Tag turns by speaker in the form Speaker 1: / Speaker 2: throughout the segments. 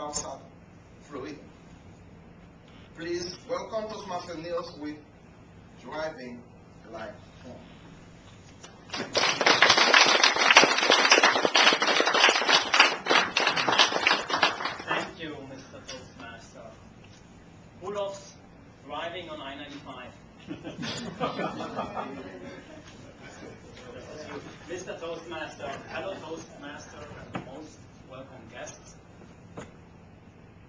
Speaker 1: valves are fluid. Please welcome Toastmaster Niels with Driving Life Home.
Speaker 2: Thank you, Mr. Toastmaster. Olaf's driving on I-95. Mr. Toastmaster, hello Toastmaster, and most welcome guests.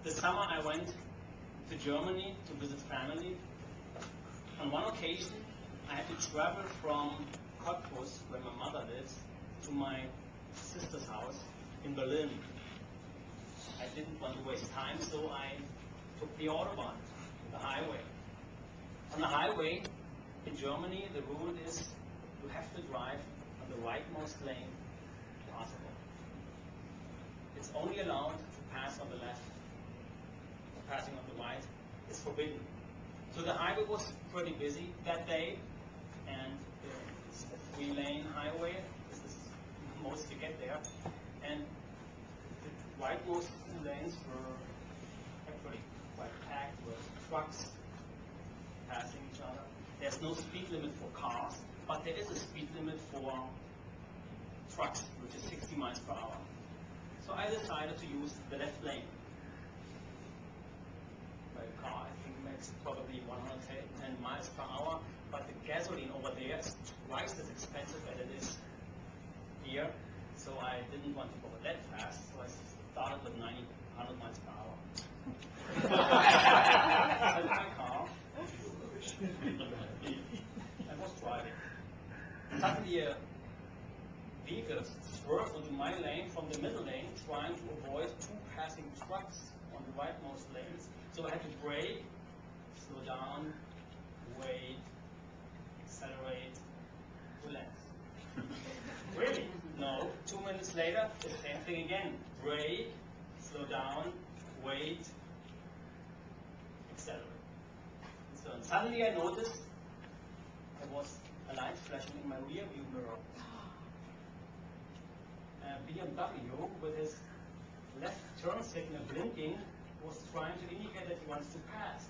Speaker 2: This summer I went to Germany to visit family. On one occasion I had to travel from Cottbus, where my mother lives, to my sister's house in Berlin. I didn't want to waste time, so I took the Autobahn, the highway. On the highway in Germany, the rule is you have to drive on the rightmost lane possible. It's only allowed to pass on the left. Passing on the right is forbidden. So the highway was pretty busy that day, and it's a 3-lane highway. This is most to get there. And the rightmost 2 lanes were actually quite packed with trucks passing each other. There's no speed limit for cars, but there is a speed limit for trucks, which is 60 miles per hour. So I decided to use the left lane. My car, I think, makes probably 110 miles per hour, but the gasoline over there is twice as expensive as it is here. So I didn't want to go that fast, so I started with 100 miles per hour. In my car, I was driving. Suddenly a vehicle swerved into my lane from the middle lane, trying to avoid 2 passing trucks on the rightmost lanes. So I had to brake, slow down, wait, accelerate, relax. Really? No. 2 minutes later, the same thing again. Brake, slow down, wait, accelerate. So suddenly I noticed there was a light flashing in my rear view mirror. BMW, with his left turn signal blinking, was trying to indicate that he wants to pass.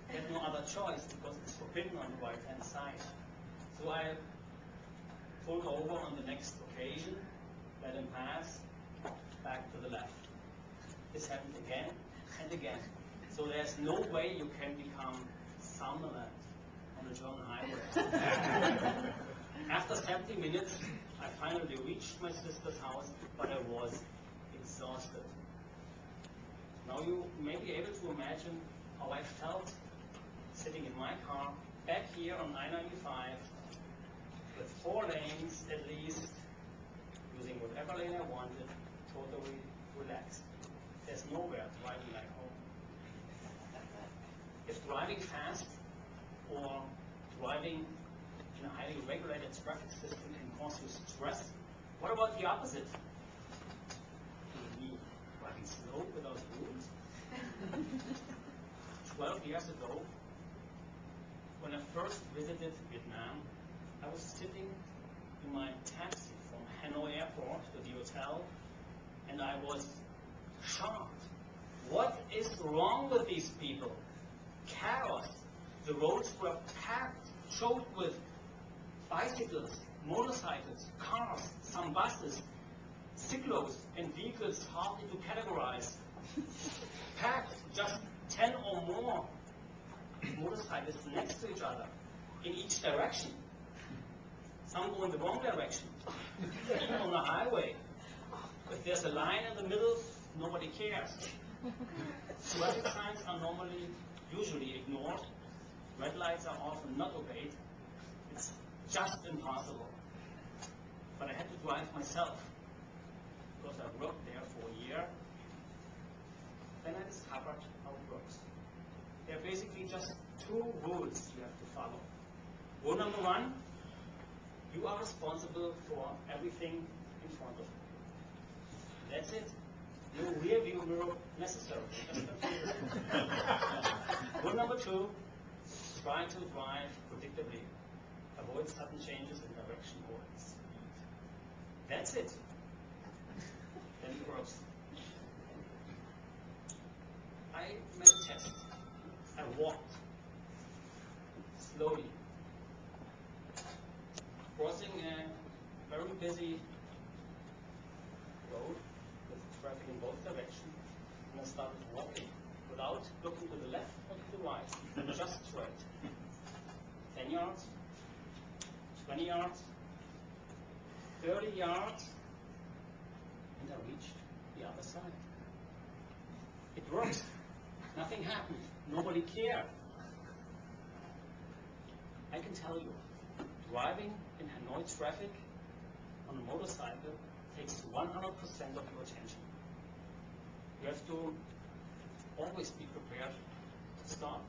Speaker 2: He had no other choice because it's forbidden on the right-hand side. So I pulled over on the next occasion, let him pass, back to the left. This happened again and again. So there's no way you can become Sunderland on the German highway. After 70 minutes, I finally reached my sister's house, but I was exhausted. Now you may be able to imagine how I felt sitting in my car back here on I-95 with 4 lanes at least, using whatever lane I wanted, totally relaxed. There's nowhere driving like home. If driving fast or driving in a highly regulated traffic system can cause you stress, what about the opposite? Me driving slow without rules? 12 years ago, when I first visited Vietnam, I was sitting in my taxi from Hanoi Airport to the hotel, and I was shocked. What is wrong with these people? Chaos. The roads were packed, choked with bicycles, motorcycles, cars, some buses, cyclos, and vehicles hard to categorize. Packed, just 10 or more motorcycles next to each other, in each direction. Some go in the wrong direction, even on the highway. If there's a line in the middle, nobody cares. Traffic signs are usually ignored. Red lights are often not obeyed. It's just impossible. But I had to drive myself, because I worked there for a year. Then I discovered how it works. There are basically just 2 rules you have to follow. Rule number 1, you are responsible for everything in front of you. That's it. No rear view mirror necessary. Rule number 2, try to drive predictably. Avoid sudden changes in direction or in speed. That's it. Then it works. I made a test. I walked slowly, crossing a very busy road with traffic in both directions, and I started walking without looking to the left or to the right, just straight. 10 yards, 20 yards, 30 yards, and I reached the other side. It worked. Nothing happened. Nobody cared. I can tell you, driving in Hanoi traffic on a motorcycle takes 100% of your attention. You have to always be prepared to stop.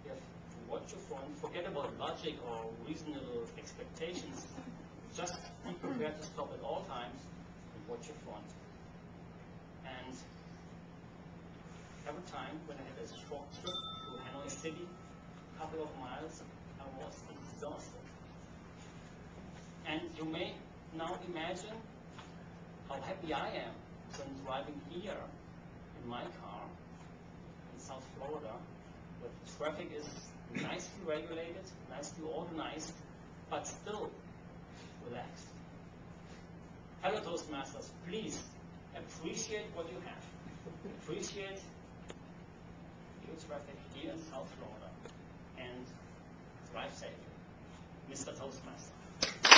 Speaker 2: You have to watch your phone, forget about logic or reasonable expectations. Just be prepared to stop at all times and watch your front. And every time when I had a short trip to Hanoi City, a couple of miles, I was exhausted. And you may now imagine how happy I am when driving here in my car in South Florida, where the traffic is nicely regulated, nicely organized, but still relaxed. Hello Toastmasters, please appreciate what you have. Appreciate your traffic here in South Florida and drive safely. Mr. Toastmaster.